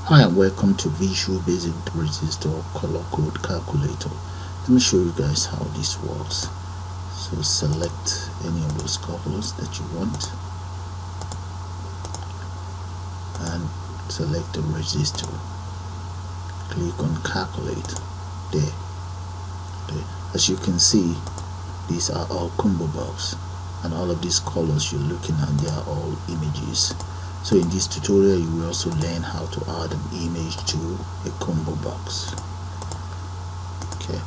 Hi and welcome to Visual Basic Resistor Color Code Calculator. Let me show you guys how this works. So select any of those colors that you want and select the resistor. Click on calculate. There. Okay. As you can see, these are all ComboBox, and all of these colors you're looking at, they are all images. So in this tutorial you will also learn how to add an image to a ComboBox. Okay,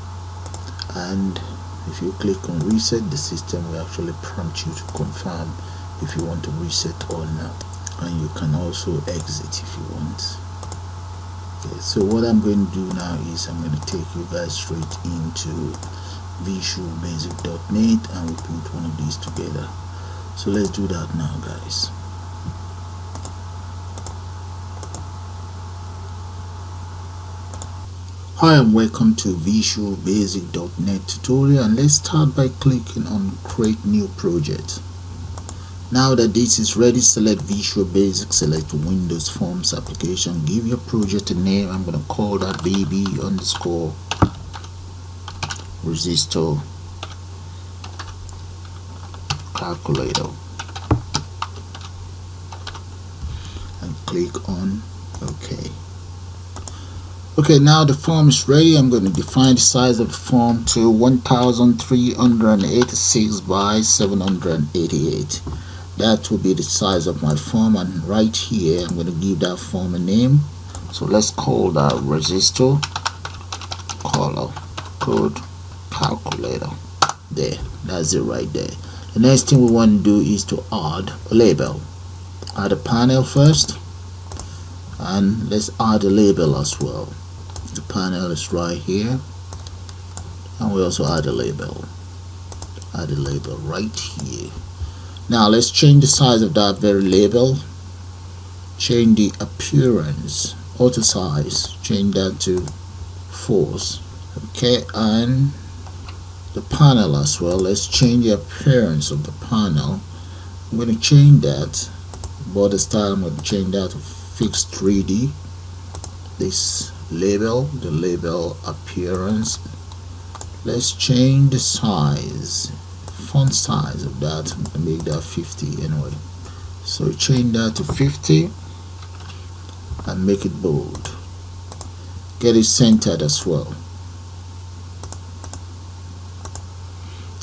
and if you click on reset, the system will actually prompt you to confirm if you want to reset or not, and you can also exit if you want. Okay, so what I'm going to do now is I'm going to take you guys straight into visualbasic.net and we put one of these together. So let's do that now, guys. Hi and welcome to visualbasic.net tutorial, and let's start by clicking on create new project. Now that this is ready, select Visual Basic, select Windows Forms application, give your project a name. I'm going to call that baby underscore resistor calculator and click on OK. Okay, now the form is ready. I'm going to define the size of the form to 1386 by 788. That will be the size of my form, and right here I'm going to give that form a name. So let's call that resistor color code calculator. There, that's it right there. The next thing we want to do is to add a label. Add a panel first, and let's add a label as well. The panel is right here, and we also add a label. Add a label right here. Now let's change the size of that very label. Change the appearance, auto size, change that to force. Okay, and the panel as well. Let's change the appearance of the panel. I'm going to change that border style. I'm going to change that to fixed 3D. This label, the label appearance, let's change the size, font size of that, and make that 50 anyway. So change that to 50 and make it bold. Get it centered as well.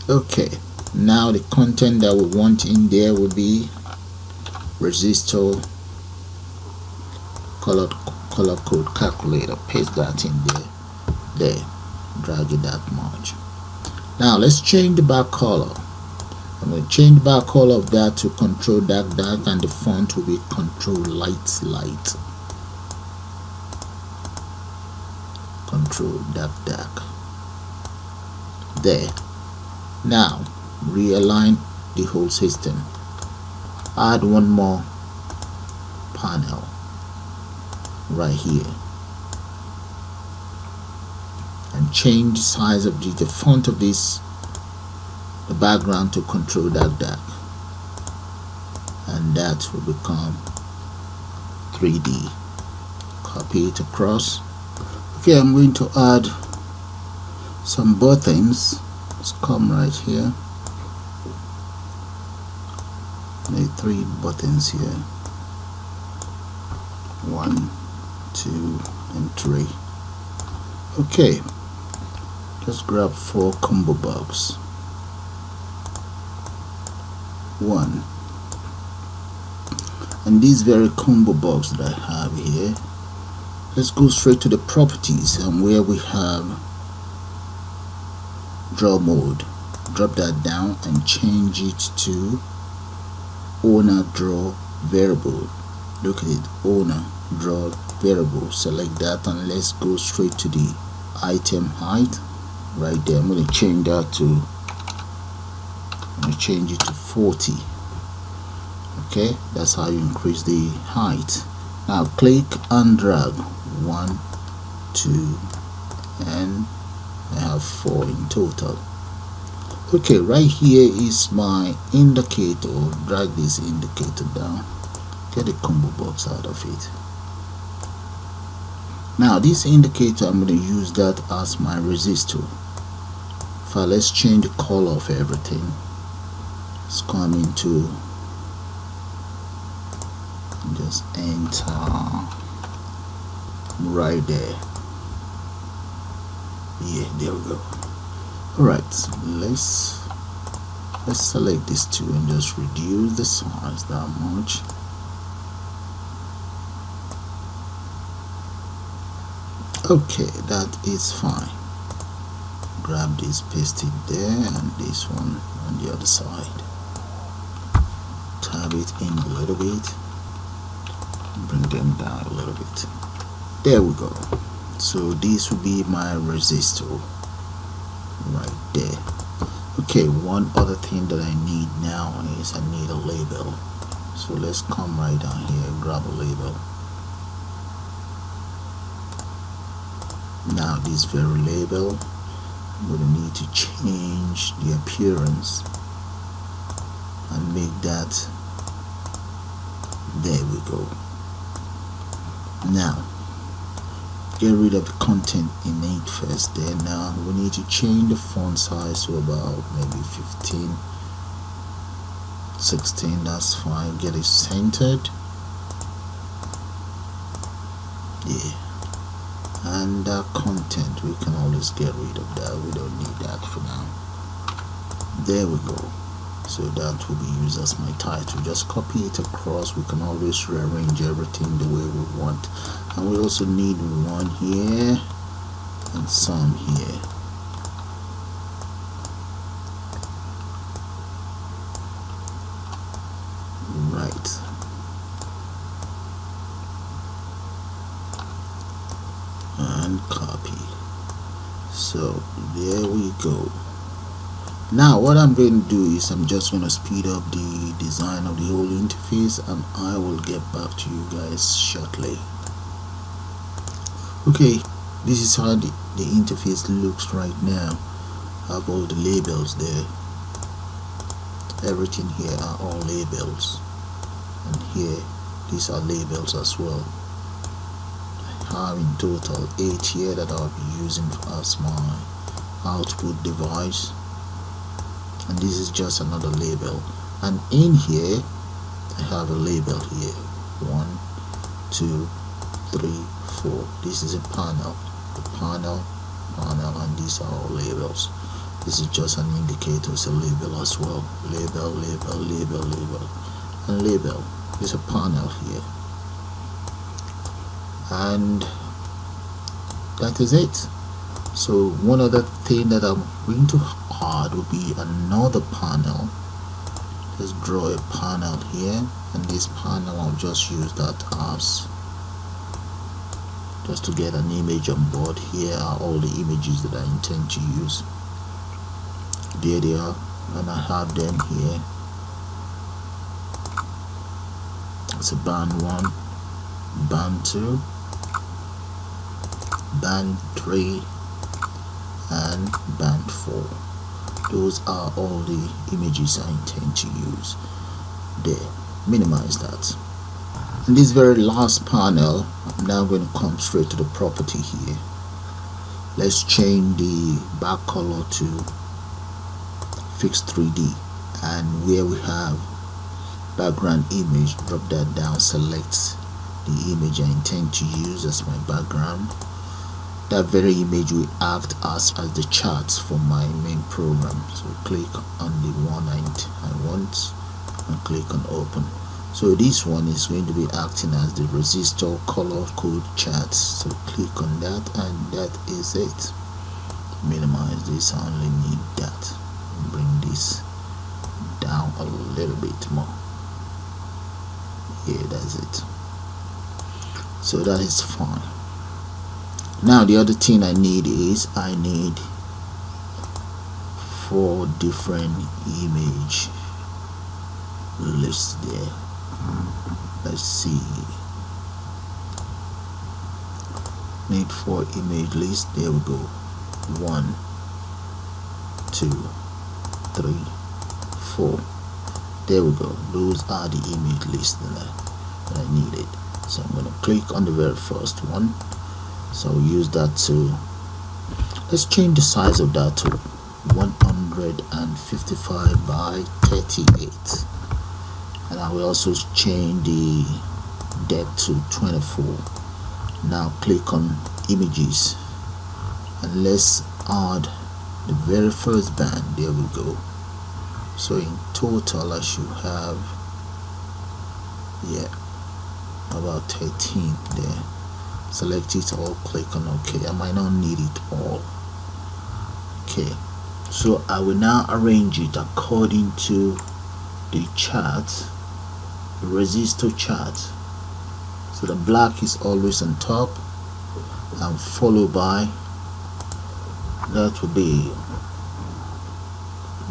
Okay, now the content that we want in there will be resistor color code calculator. Paste that in there, drag it that much. Now let's change the back color. I'm going to change the back color of that to control dark, and the font will be control light. Control dark. There. Now realign the whole system. Add one more panel right here, and change the size of the font of the background to control dark, and that will become 3D. Copy it across. Okay, I'm going to add some buttons. Let's come right here, make 3 buttons here, 1, 2 and 3. Okay, let's grab 4 ComboBox. 1, and these very ComboBox that I have here, let's go straight to the properties, and where we have draw mode, drop that down and change it to owner draw variable. Look at it, owner draw variable. Select that, and let's go straight to the item height right there. I'm going to change that to 40. Okay, that's how you increase the height. Now click and drag 1, 2, and I have 4 in total. Okay, right here is my indicator. Drag this indicator down, get a ComboBox out of it. Now this indicator, I'm going to use that as my resistor. Let's change the color of everything. Let's come into, just enter right there. Yeah, there we go. Alright, let's select these two and just reduce the size that much. Okay, that is fine. Grab this, paste it there, and this one on the other side. Tab it in a little bit, bring them down a little bit. There we go. So this will be my resistor right there. Okay, one other thing that I need now is I need a label. So let's come right down here, grab a label. Now this very label, I'm going to need to change the appearance and make that, there we go. Now get rid of the content in it first. Then now we need to change the font size to about maybe 15, 16, that's fine. Get it centered, yeah. And that content, we can always get rid of that, we don't need that for now. There we go. So that will be used as my title. Just copy it across. We can always rearrange everything the way we want. And we also need one here and some here. Right. And copy. So there we go. Now what I'm going to do is I'm just going to speed up the design of the whole interface, and I will get back to you guys shortly. Okay, this is how the interface looks right now. I have all the labels there. Everything here are all labels, and here these are labels as well. I have in total 8 here that I'll be using as my output device, and this is just another label. And in here I have a label here, 1, 2, 3, 4. This is a panel, panel, and these are all labels. This is just an indicator, it's a label as well. Label, label, label, label, and label. There's a panel here, and that is it. So one other thing that I'm going to add will be another panel. Let's draw a panel here, and this panel I'll just use that as just to get an image on board. Here are all the images that I intend to use. There they are, and I have them here. It's a band 1, band 2, band 3, and band 4. Those are all the images I intend to use. There, minimize that. In this very last panel, I'm now going to come straight to the property here. Let's change the back color to fixed 3D, and where we have background image, drop that down, select the image I intend to use as my background. That very image will act as the charts for my main program. So click on the one I want and click on open. So this one is going to be acting as the resistor color code charts. So click on that, and that is it. Minimize this, I only need that. Bring this down a little bit more. Yeah, that's it. So that is fine. Now the other thing I need is I need 4 different image lists there. Let's see. Need 4 image lists. There we go. 1, 2, 3, 4. There we go. Those are the image lists that I needed. So I'm going to click on the very first one. so I'll use that to, let's change the size of that to 155 by 38, and I will also change the depth to 24. Now click on images and let's add the very first band. There we go. So in total I should have, yeah, about 13 there. Select it all, click on OK. I might not need it all. Okay, so I will now arrange it according to the chart, the resistor chart. So the black is always on top and followed by, that will be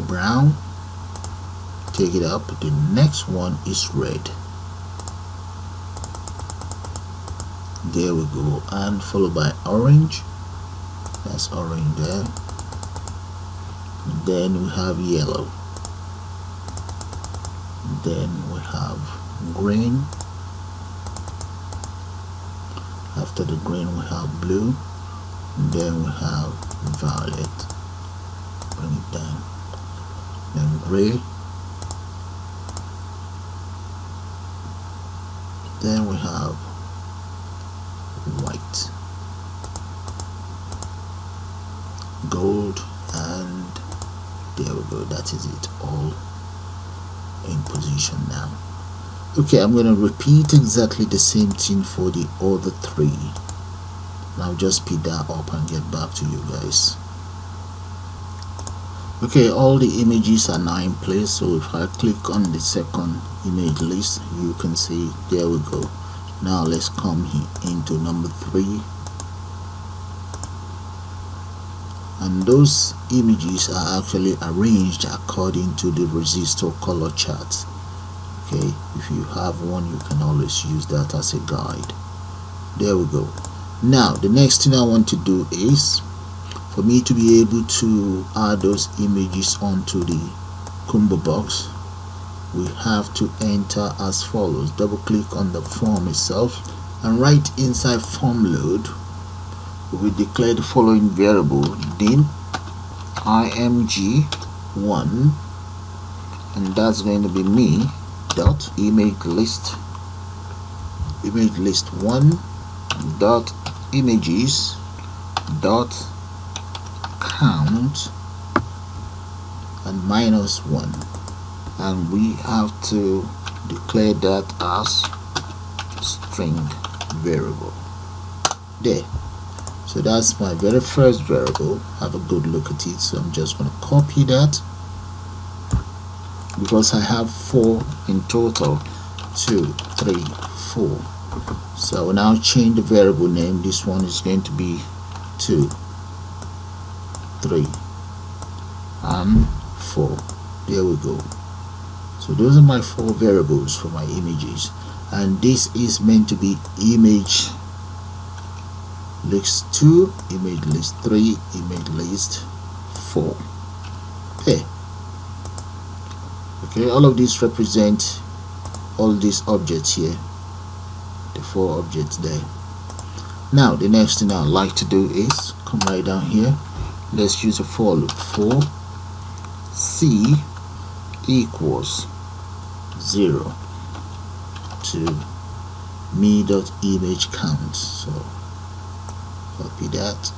brown. Take it up. The next one is red. There we go. And followed by orange. That's orange there. Then we have yellow. Then we have green. After the green we have blue. Then we have violet. Bring it down. Then gray. Then we have white, gold, and there we go. That is it, all in position now. Okay, I'm going to repeat exactly the same thing for the other three. Now just speed that up and get back to you guys. Okay, all the images are now in place. So if I click on the second image list, you can see, there we go. Now let's come here into number 3, and those images are actually arranged according to the resistor color chart. Okay, if you have one, you can always use that as a guide. There we go. Now the next thing I want to do is, for me to be able to add those images onto the ComboBox, we have to enter as follows. Double click on the form itself, and right inside form load we will declare the following variable: din img1, and that's going to be me dot ImageList, ImageList1 dot images dot count and -1, and we have to declare that as string variable. There. So that's my very first variable. Have a good look at it. So I'm just going to copy that, because I have 4 in total. 2, 3, 4. So I will now change the variable name. This one is going to be 2, 3 and 4. There we go. So those are my 4 variables for my images, and this is meant to be image list 2, image list 3, image list 4. Okay, all of these represent all these objects here, the 4 objects there. Now the next thing I'd like to do is come right down here. Let's use a for loop. For c equals 0 to me.imageCount. So copy that.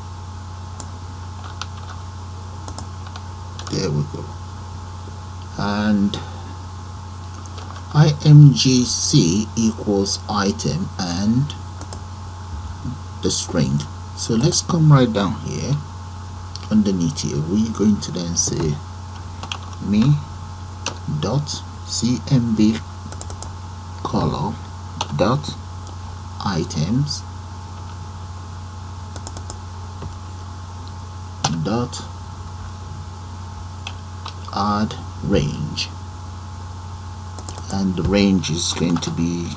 There we go. And imgc equals item and the string. So let's come right down here. Underneath here, we're going to then say me dot cmb color dot items dot add range, and the range is going to be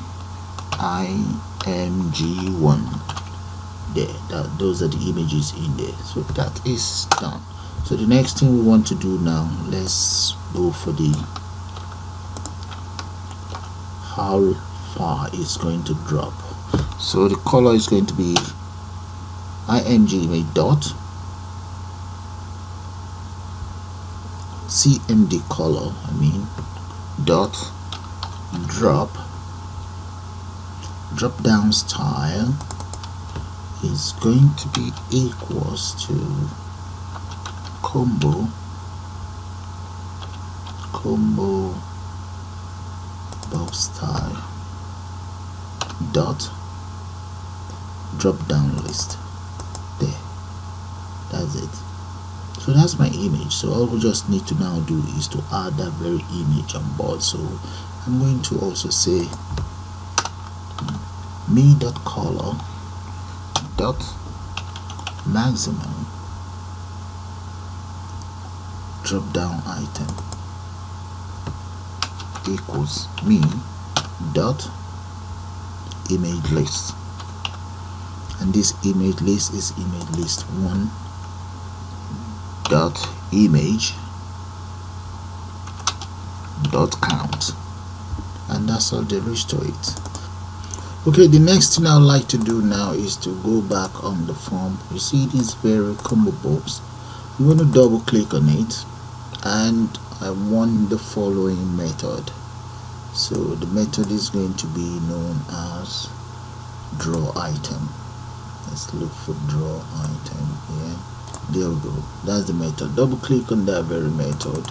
img1. There, those are the images in there. So that is done. So the next thing we want to do now, let's go for the how far it's going to drop. So the color is going to be img dot cmd color, dot drop down style is going to be equals to ComboBox style dot drop down list. There, that's it. So that's my image. So all we just need to now do is to add that very image on board. So I'm going to also say me.color dot maximum drop down item equals me dot image list, and this image list is image list 1 dot image dot count, and that's all there is to it. Okay, the next thing I would like to do now is to go back on the form. You see this very ComboBox, you want to double click on it, and I want the following method. So the method is going to be known as draw item. Let's look for draw item here. There we go, that's the method. Double click on that very method,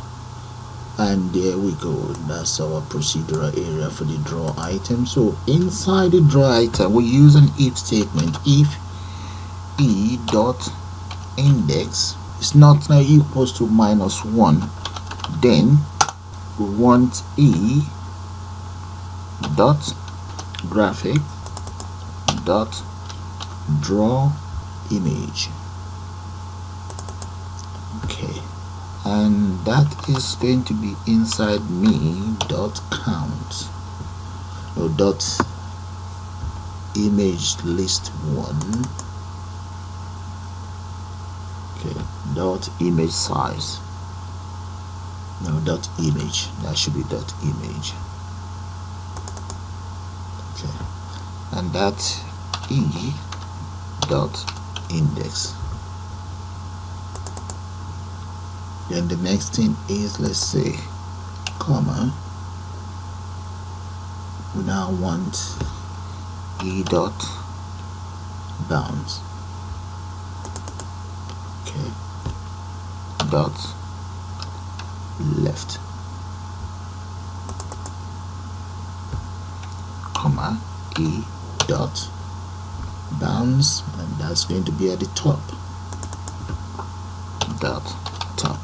and there we go, that's our procedural area for the draw item. So inside the draw item we use an if statement. If e dot index is not now equals to -1, then we want e dot graphic dot draw image. Okay, and that is going to be inside me dot count, or dot image list 1. Okay, dot image size, no, dot image, that should be dot image. Okay, and that e dot index. Then the next thing is, let's say, comma, we now want e dot bounds. Okay, dot left, comma, e dot bounds, and that's going to be at the top, dot top.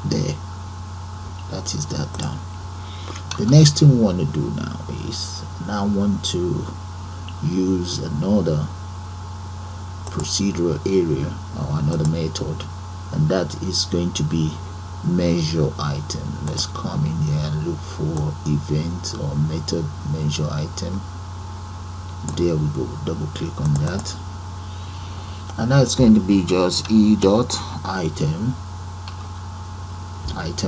There, that is that done. The next thing we want to do now is, now want to use another procedural area or another method, and that is going to be measure item. Let's come in here and look for event or method measure item. There we go, double click on that, and that's going to be just e dot item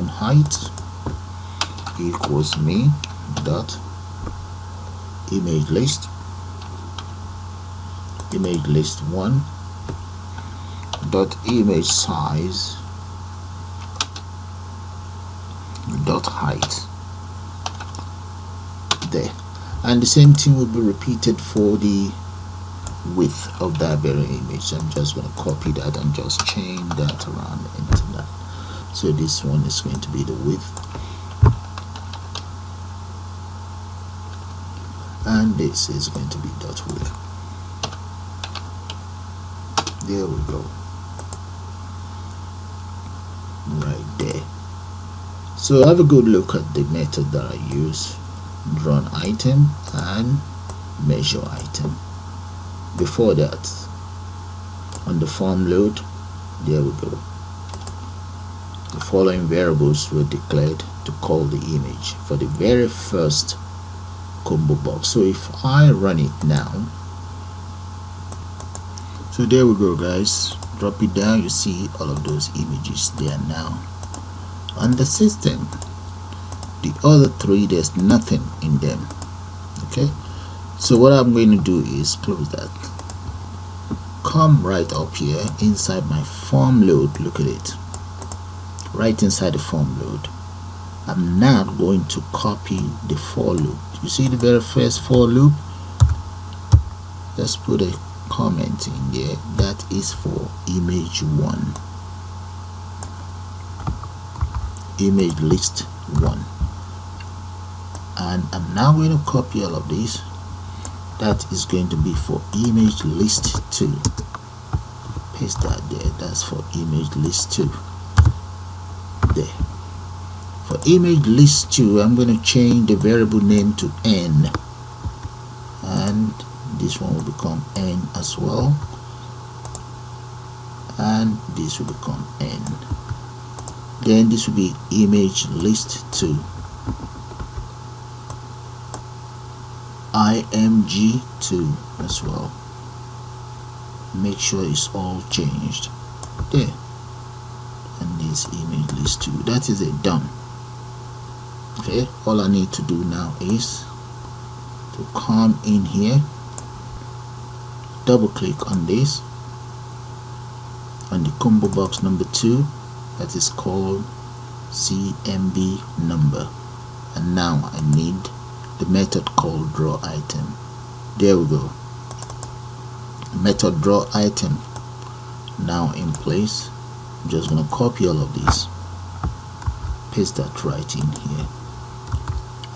height equals me dot image list 1 dot image size dot height. There, and the same thing will be repeated for the width of that very image. So I'm just going to copy that and just change that around into that. So this one is going to be the width, and this is going to be dot width. There we go, right there. So have a good look at the method that I use: drawn item and measure item. Before that, on the form load, there we go, the following variables were declared to call the image for the very first ComboBox. So if I run it now, so there we go guys, drop it down, you see all of those images there now on the system. The other three, there's nothing in them. Okay, so what I'm going to do is close that. come right up here inside my form load. Look at it, right inside the form load. I'm now going to copy the for loop. You see the very first for loop? Let's put a comment in there. That is for image 1, image list 1. And I'm now going to copy all of these. That is going to be for image list 2. Paste that there. That's for image list 2. There. For image list 2, I'm going to change the variable name to n, and this one will become n as well, and this will become n. Then this will be image list 2, img2 as well. Make sure it's all changed there, and this image list 2. That is it, done. Okay, all I need to do now is to come in here, double click on this, on the ComboBox number 2, that is called CMB number, and now I need the method called draw item. There we go, method draw item now in place. I'm just going to copy all of these, paste that right in here,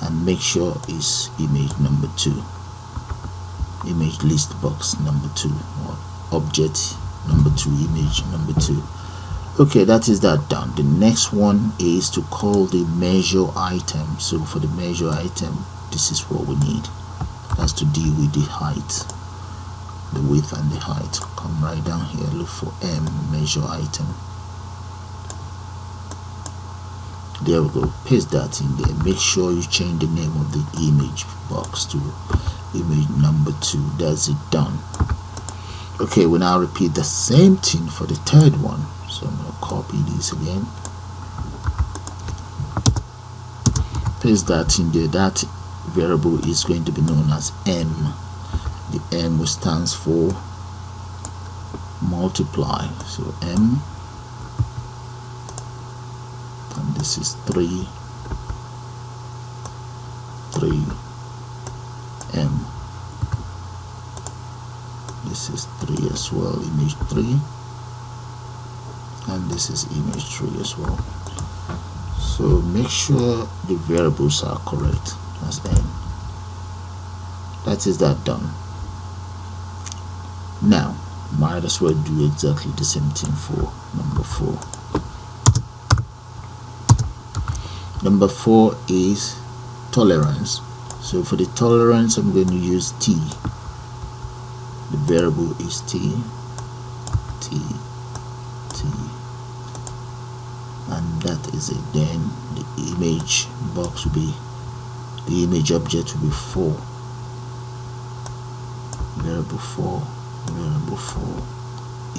and make sure it's image number 2, image list box number 2, or object number 2, image number 2. Okay, that is that done. The next one is to call the measure item. So for the measure item, this is what we need. That's to deal with the height, the width and the height. Come right down here, look for M, measure item. There we go, paste that in there. Make sure you change the name of the image box to image number 2. That's it, done. Okay, we now repeat the same thing for the third one. So I'm going to copy this again, paste that in there. That variable is going to be known as M. The M stands for multiply, so M, and this is 3 M. This is 3 as well, image 3, and this is image 3 as well. So make sure the variables are correct as N. That is that done. Now might as well do exactly the same thing for number 4. Number 4 is tolerance. So for the tolerance, I'm going to use T. The variable is T, and that is it. Then the image box will be, the image object will be 4, variable 4,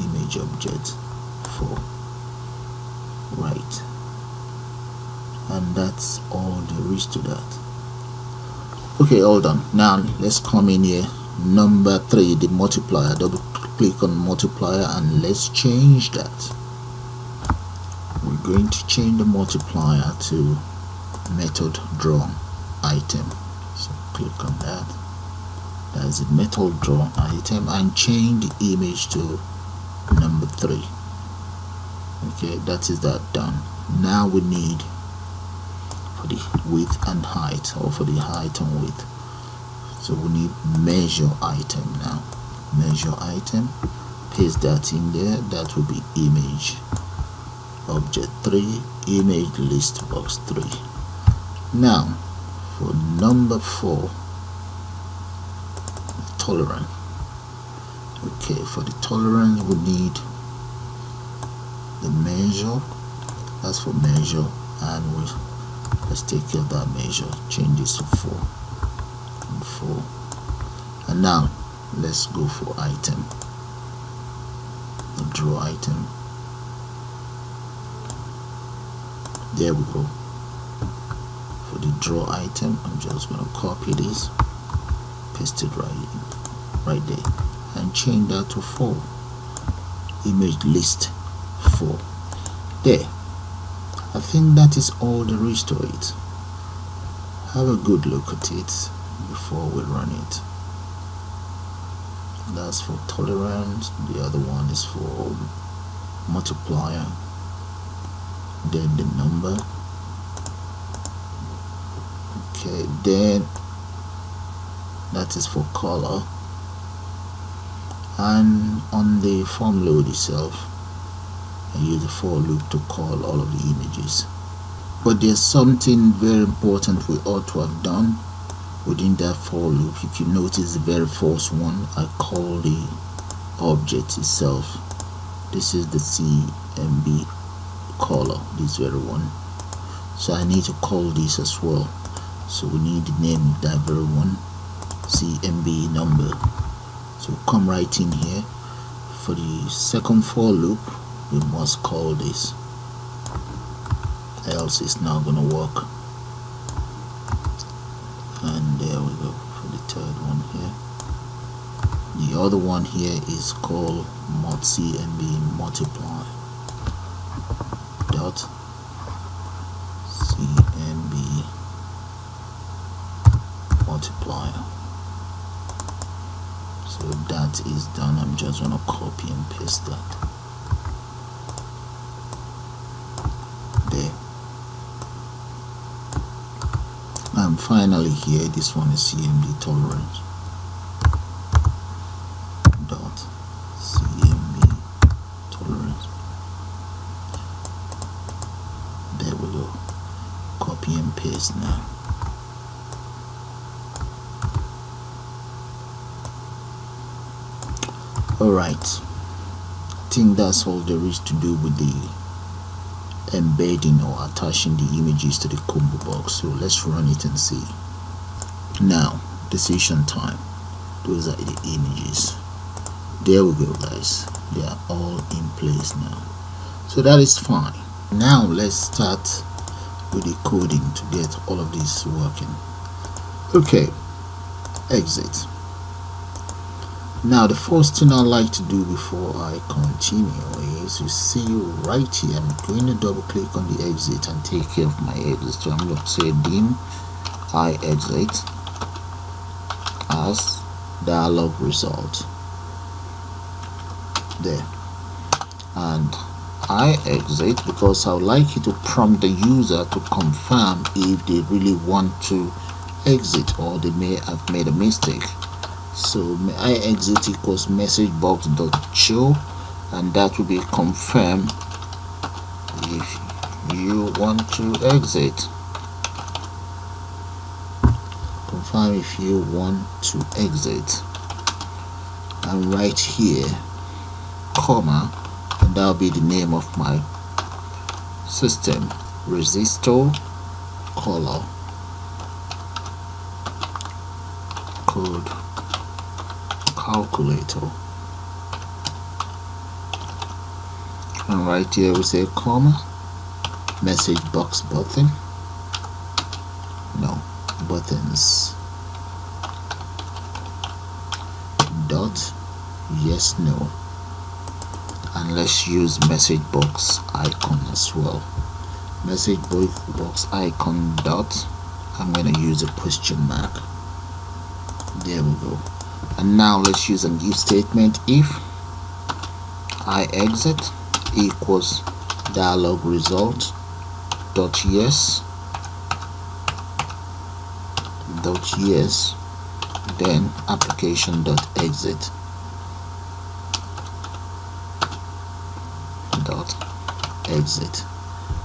image object 4, right? And that's all there is to that. Okay, all done. Now let's come in here, number 3, the multiplier. Double click on multiplier and let's change that. We're going to change the multiplier to method draw item. So click on that. That's the method draw item, and change the image to number 3. Okay, that is that done. Now we need for the width and height, or for the height and width. So we need measure item now. Measure item, paste that in there. That will be image object 3, image list box 3. Now for number 4, tolerance. Okay, for the tolerance we need the measure. That's for measure, and let's take care of that measure. Change this to 4 and 4. And now let's go for item, the draw item. There we go. For the draw item, I'm just going to copy this, paste it right there, and change that to 4. ImageList 4. There, I think that is all there is to it. Have a good look at it before we run it. That's for tolerance, the other one is for multiplier, then the number. Okay, then that is for color, and on the form load itself I use the for loop to call all of the images. But there's something very important we ought to have done within that for loop. If you notice the very first one, I call the object itself. This is the CMB color, this very one. So I need to call this as well. So we need the name of that very one, CMB number. So come right in here. For the second for loop, we must call this, else it's not gonna work. And there we go for the third one here. The other one here is called mod CMB multiply dot CMB multiplier. So that is done. I'm just gonna copy and paste that there. And finally here, this one is CMB tolerance dot CMB tolerance. There we go. Copy and paste now. Alright, I think that's all there is to do with the embedding or attaching the images to the ComboBox. So let's run it and see. Now, decision time. Those are the images. There we go, guys. They are all in place now. So that is fine. Now let's start with the coding to get all of this working. Okay, exit. Now the first thing I like to do before I continue is, you see right here, I'm going to double click on the exit and take care of my exit. So I'm going to say dim I exit as dialog result there, and I exit because I would like you to prompt the user to confirm if they really want to exit or they may have made a mistake. So I exit equals message box dot show, and that will be confirm if you want to exit. Confirm if you want to exit, and right here comma, and that'll be the name of my system, Resistor color code calculator, and right here we say comma, message box button, no, buttons dot yes no, and let's use message box icon as well. Message box icon dot, I'm going to use a question mark. There we go. And now let's use an if statement. If I exit equals dialog result dot yes then application dot exit dot exit.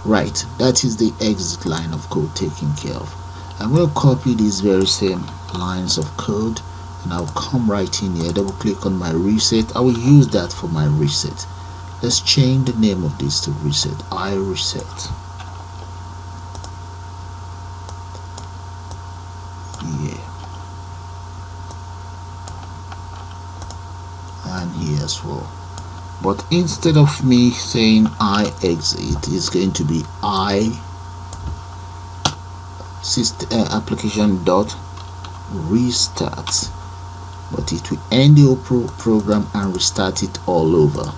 Right, that is the exit line of code taken care of. I'm going to copy these very same lines of code, and I'll come right in here, double click on my reset. I will use that for my reset. Let's change the name of this to reset. I reset. Yeah, and here as well. But instead of me saying I exit, it's going to be I application dot restart, but it will end the program and restart it all over.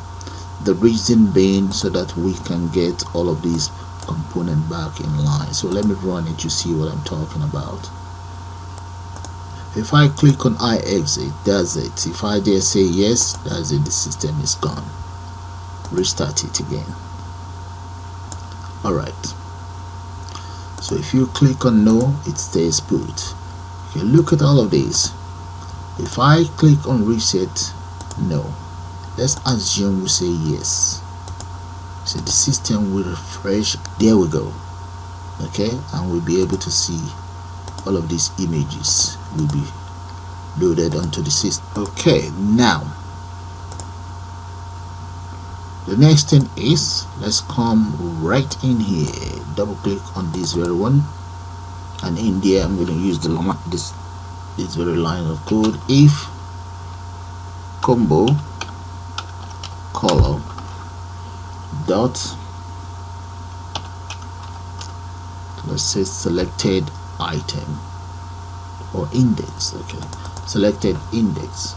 the reason being so that we can get all of these component back in line. So let me run it to see what I'm talking about. If I click on I exit, that's it. If I dare say yes, that's it, the system is gone. Restart it again. Alright, so if you click on no, it stays put. Okay, look at all of these. If I click on reset, no, let's assume we say yes. So the system will refresh. There we go. Okay, and we'll be able to see all of these images will be loaded onto the system. Okay, now the next thing is, let's come right in here, double click on this very one, and in there I'm going to use this very line of code. If combo color dot, let's say selected item or index. Okay, selected index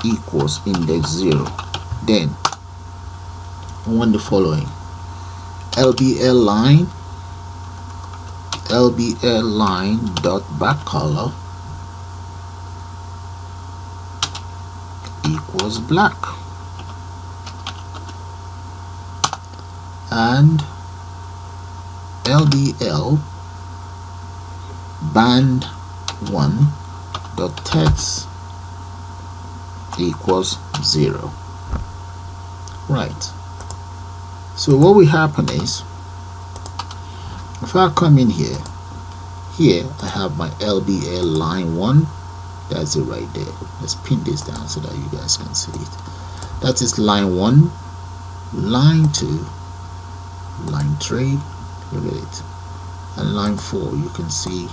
equals index 0. Then I want the following: LBL line dot back color equals black, and LBL band 1 dot text equals 0. Right, so what will happen is, if I come in here I have my LBL line 1, that's it right there. Let's pin this down so that you guys can see it. That is line 1, line 2, line 3, look at it, and line 4. You can see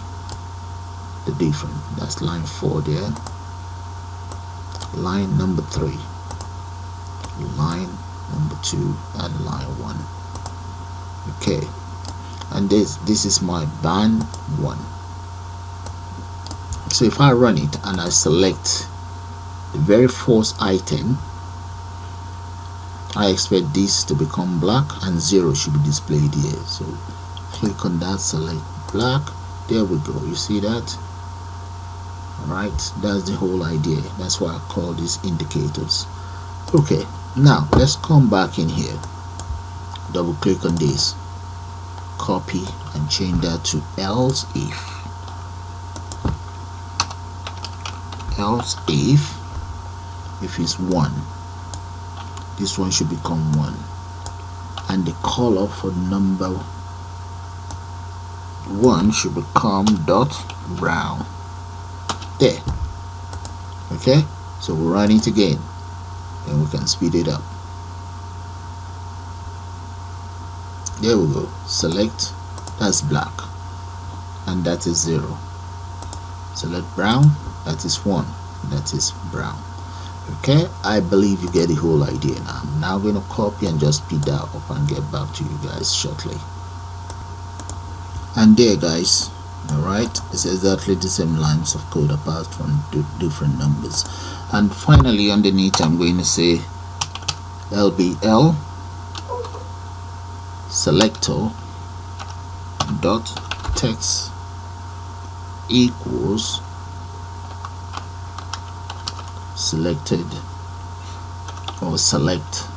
the difference. That's line 4 there, line number 3, line number 2, and line 1. Okay, and this is my band 1. So if I run it and I select the very first item, I expect this to become black and 0 should be displayed here. So click on that, select black, there we go. You see that? Alright, that's the whole idea. That's why I call these indicators. Okay, now let's come back in here, double click on this, copy and change that to else if it's 1, this one should become 1, and the color for number 1 should become dot brown. There. Okay, so we'll run it again and we can speed it up. There we go. Select, that's black, and that is 0. Select brown, that is 1, that is brown. Okay, I believe you get the whole idea now. I'm now going to copy and just speed that up and get back to you guys shortly. And there guys, alright, it's exactly the same lines of code apart from different numbers. And finally underneath I'm going to say LBL selector dot text equals selected or select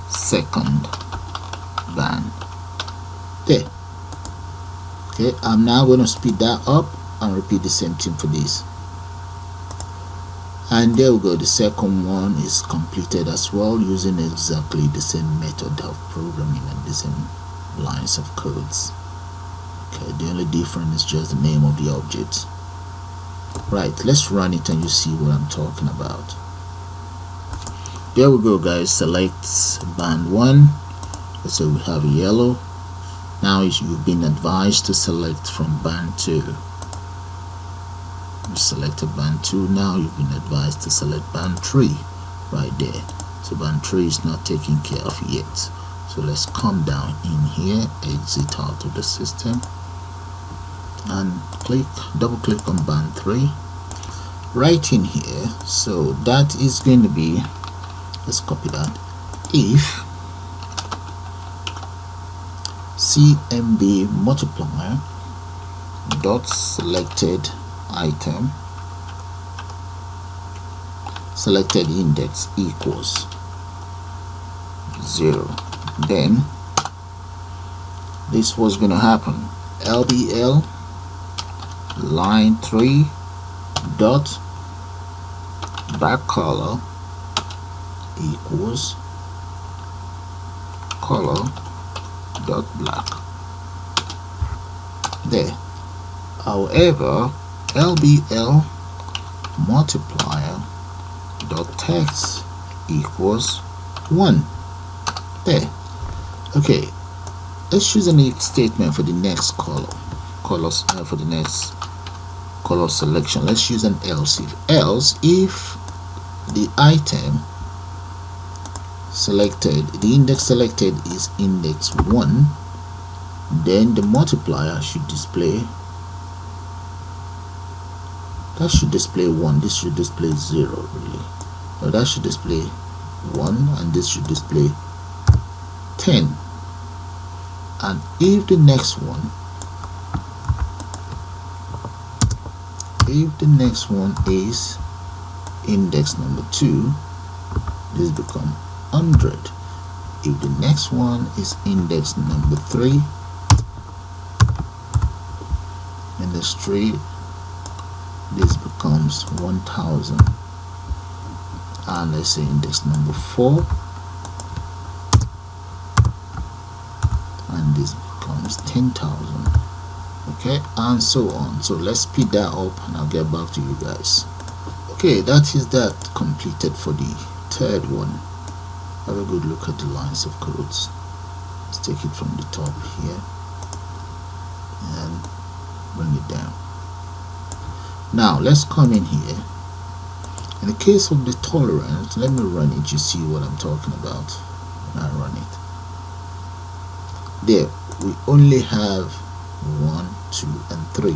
second band. There. Okay, I'm now going to speed that up and repeat the same thing for this. And there we go, the second one is completed as well, using exactly the same method of programming and the same lines of codes. Okay, the only difference is just the name of the object. Right, let's run it and you see what I'm talking about. There we go guys, select band 1. Let's say we have a yellow. Now you've been advised to select from band 2. You selected band 2, now you've been advised to select band 3 right there. So band 3 is not taken care of yet. So let's come down in here, exit out of the system, and double click on band 3 right in here. So that is going to be, let's copy that, if CMB multiplier dot selected item selected index equals 0, then this was going to happen. LBL line 3 dot back color equals color dot black. There. However, LBL multiplier dot text equals 1. There. Okay, let's choose an if statement for the next color for the next color selection. Let's use an else if the item selected, the index selected is index 1, then the multiplier should display, that should display 1, this should display 0 really. Now that should display 1 and this should display 10. And if the next one is index number 2, this become 100. If the next one is index number 3, index 3, this becomes 1000. And let's say index number 4, and this becomes 10,000. Okay, and so on. So let's speed that up and I'll get back to you guys. Okay, that is that completed for the third one. Have a good look at the lines of codes. Let's take it from the top here and bring it down. Now let's come in here. In the case of the tolerance, let me run it. You see what I'm talking about when I run it. There, we only have 1, 2, and 3.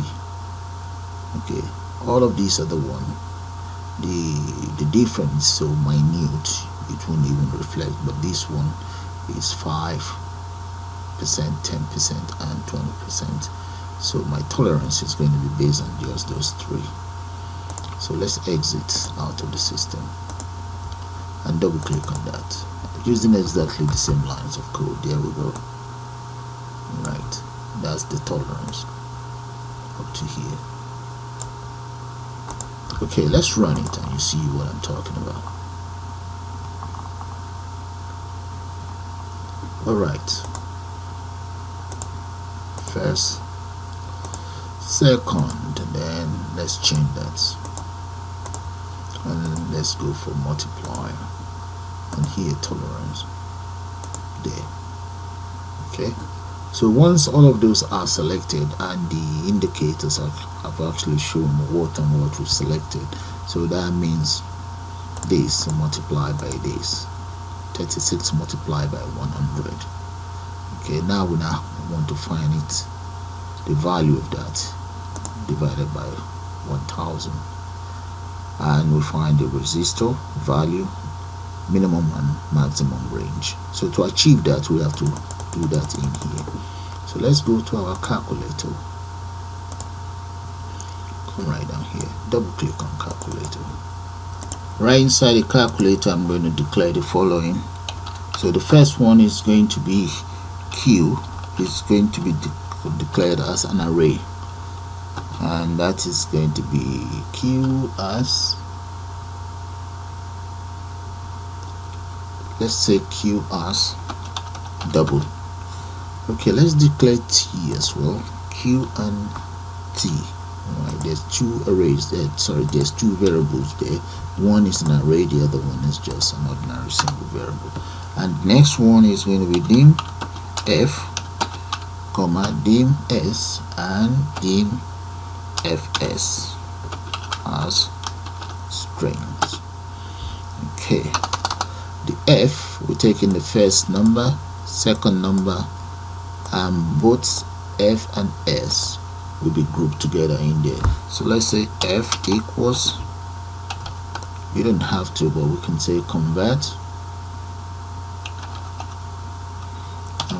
Okay, all of these are the one. The difference is so minute it won't even reflect, but this one is 5%, 10%, and 20%. So my tolerance is going to be based on just those 3. So let's exit out of the system and double click on that, using exactly the same lines of code. There we go. Right, that's the tolerance up to here. Okay, let's run it and you see what I'm talking about. Alright, first, second, and then let's change that, and let's go for multiplier, and here tolerance there. Okay, so once all of those are selected and the indicators have actually shown what and what we've selected, so that means this multiplied by this, 36 multiplied by 100. Okay, now we want to find it, the value of that divided by 1000, and we find the resistor value, minimum and maximum range. So to achieve that, we have to do that in here. So let's go to our calculator, come right down here, double click on calculator. Right inside the calculator, I'm going to declare the following. So the first one is going to be Q, is going to be declared as an array, and that is going to be Q as, let's say Q as double. Okay, let's declare T as well, Q and T. Alright, there's 2 arrays there, sorry, there's 2 variables there. One is an array, the other one is just an ordinary single variable. And next one is going to be dim F, comma dim S and dim FS as strings. Okay, the F, we're taking the first number, second number, and both F and S will be grouped together in there. So let's say F equals, you don't have to, but we can say convert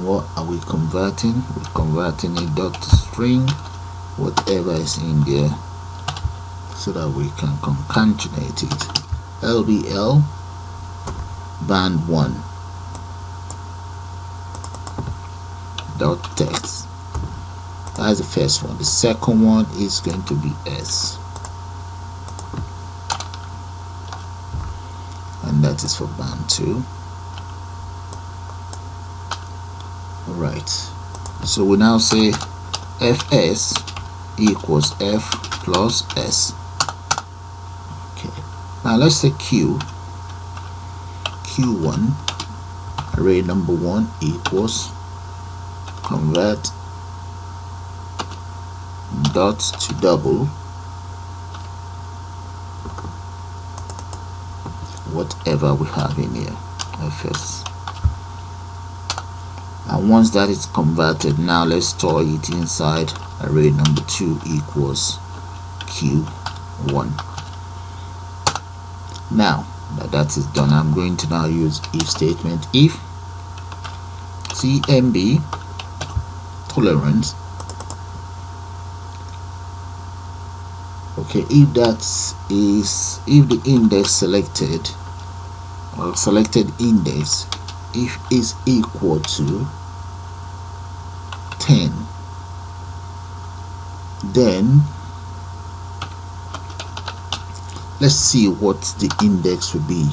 And what are we converting? We're converting a dot to string, whatever is in there, so that we can concatenate it. LBL band 1 dot text. That's the first one. The second one is going to be S, and that is for band 2. Alright, so we now say fs equals f plus s. Okay, now let's say q1 array number 1 equals convert dot to double whatever we have in here, fs. And once that is converted, now let's store it inside array number 2 equals q1. Now that is done, I'm going to now use if statement. If cmb tolerance, okay, if the index selected, or selected index, if is equal to 10, then let's see what the index will be.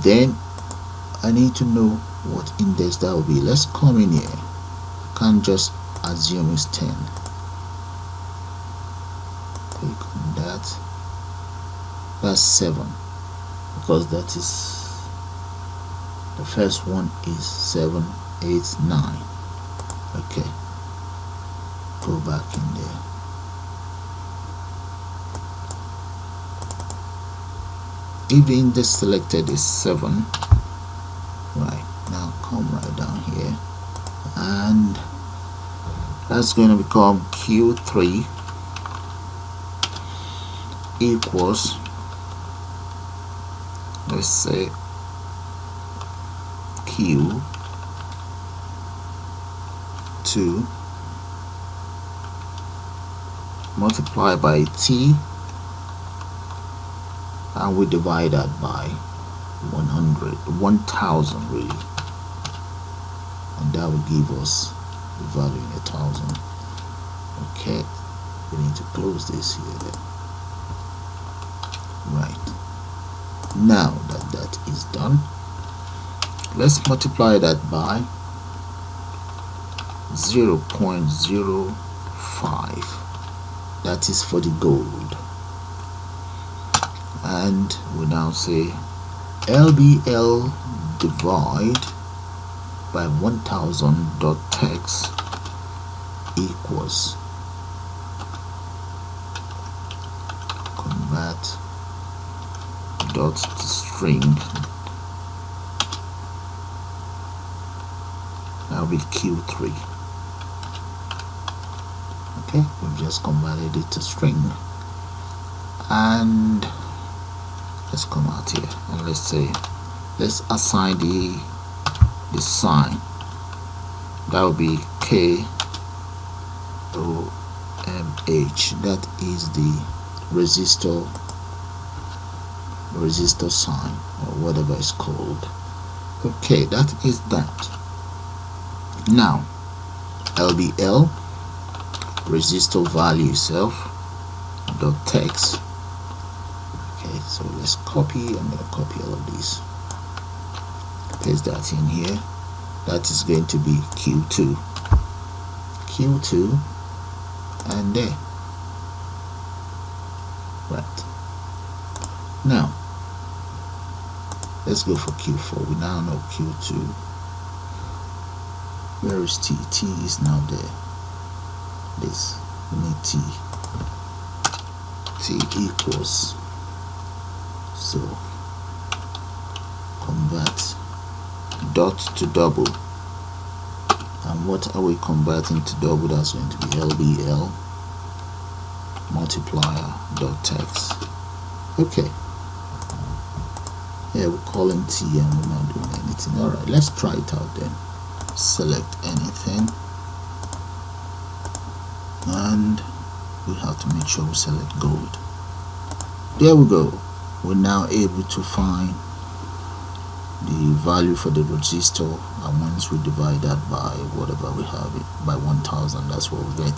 Then I need to know what index that will be. Let's come in here. I can't just assume it's 10. Click on that. That's 7, because that is the first one is 7, 8, 9. Okay, go back in there. If the index selected is 7, right, now come right down here, and that's going to become q3 equals, let's say, q2 multiplied by t, and we divide that by 1000 really, and that will give us the value in 1000. Okay, we need to close this here. Right, now that is done, let's multiply that by 0.05. that is for the gold, and we now say LBL divide by 1000 dot text equals convert dot to string. That will be q3. Okay, we've just converted it to string, and let's come out here and let's say, let's assign the sign. That will be KOMH. that is the resistor sign, or whatever it's called. Okay, that is that. Now LBL resistor value itself dot text. Okay, so let's copy. I'm going to copy all of these, paste that in here. That is going to be q2, and there. Right, now let's go for q4. We now know q2. Where is t? T is now there. This, we need t equals, so convert dot to double. And what are we converting to double? That's going to be LBL multiplier dot text. Okay, Here we're calling T and we're not doing anything. Alright, let's try it out then. Select anything, and we have to make sure we select gold. There we go. We're now able to find the value for the resistor, and once we divide that by whatever we have it by 1000, that's what we get.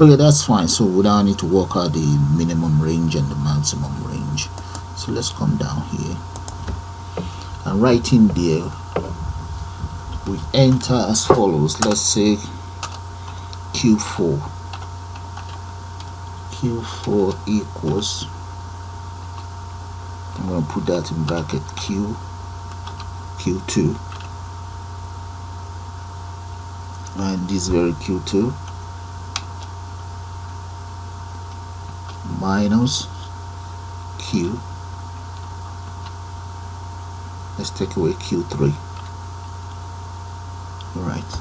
Okay, that's fine. So we now need to work out the minimum range and the maximum range. So let's come down here and right in there we enter as follows. Let's say Q4 equals, I'm going to put that in bracket, Q2, and this very Q2 minus Q, let's take away Q3. Alright,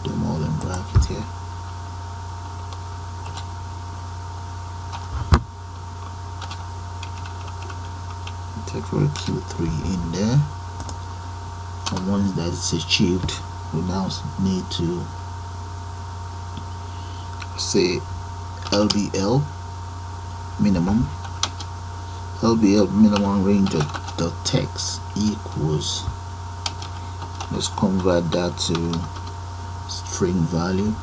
do them all in bracket here. Take away Q3 in there, and once that is achieved, we now need to say LBL minimum range of the text equals, let's convert that to string value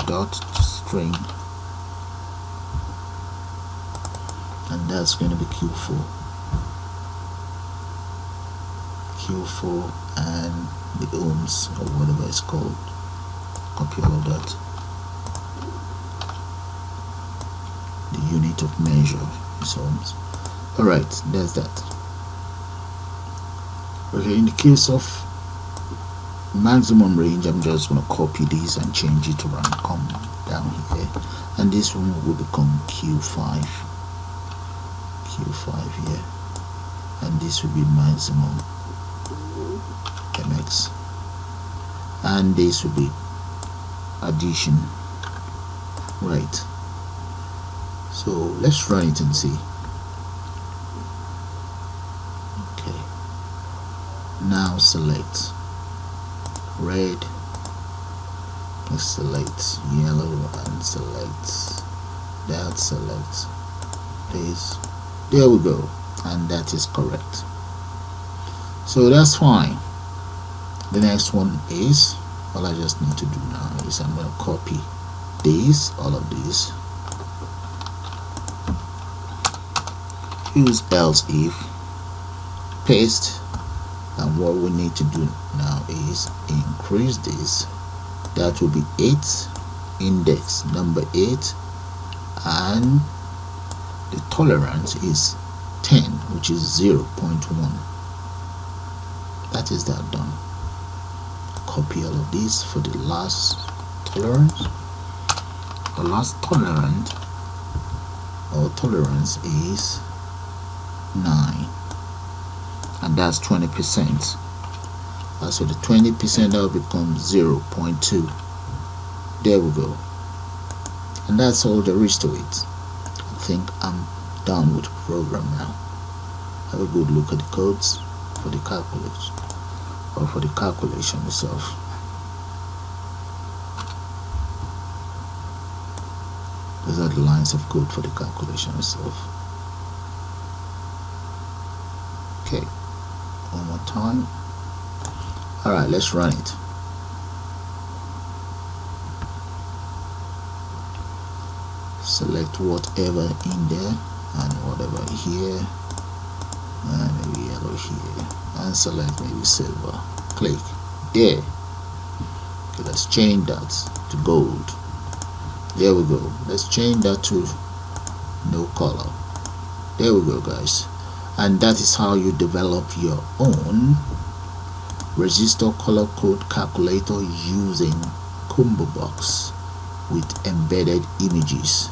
dot string, and that's going to be Q4 and the ohms or whatever it's called. Copy all of that, the unit of measure is ohms. Alright, there's that. Okay, in the case of maximum range, I'm just going to copy these and change it around, come down here, and this one will become Q5 here, and this will be maximum MX, and this will be addition. Right, so let's run it and see. Okay, now select red, let's select yellow, and select that, select this. There we go, and that is correct. So that's fine. The next one is, all I just need to do now is I'm going to copy these, all of these, use else if, paste, and what we need to do now is increase this. That will be 8, index number 8, and the tolerance is 10, which is 0.1. That is that done. Copy all of these for the last tolerance. The last tolerance is 9, and that's 20%. So the 20% that will become 0.2. There we go, and that's all there is to it. I think I'm done with the program now. Have a good look at the codes for the calculation, or for the calculation itself. Those are the lines of code for the calculation itself. Okay, one more time. Alright, let's run it. Select whatever in there and whatever here, and maybe yellow here, and select maybe silver. Click there. Okay, let's change that to gold. There we go. Let's change that to no color. There we go, guys. And that is how you develop your own resistor color code calculator using ComboBox with embedded images.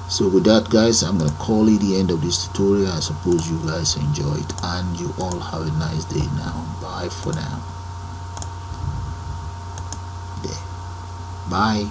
So with that, guys, I'm going to call it the end of this tutorial. I suppose you guys enjoyed, and you all have a nice day now. Bye for now. There. Bye.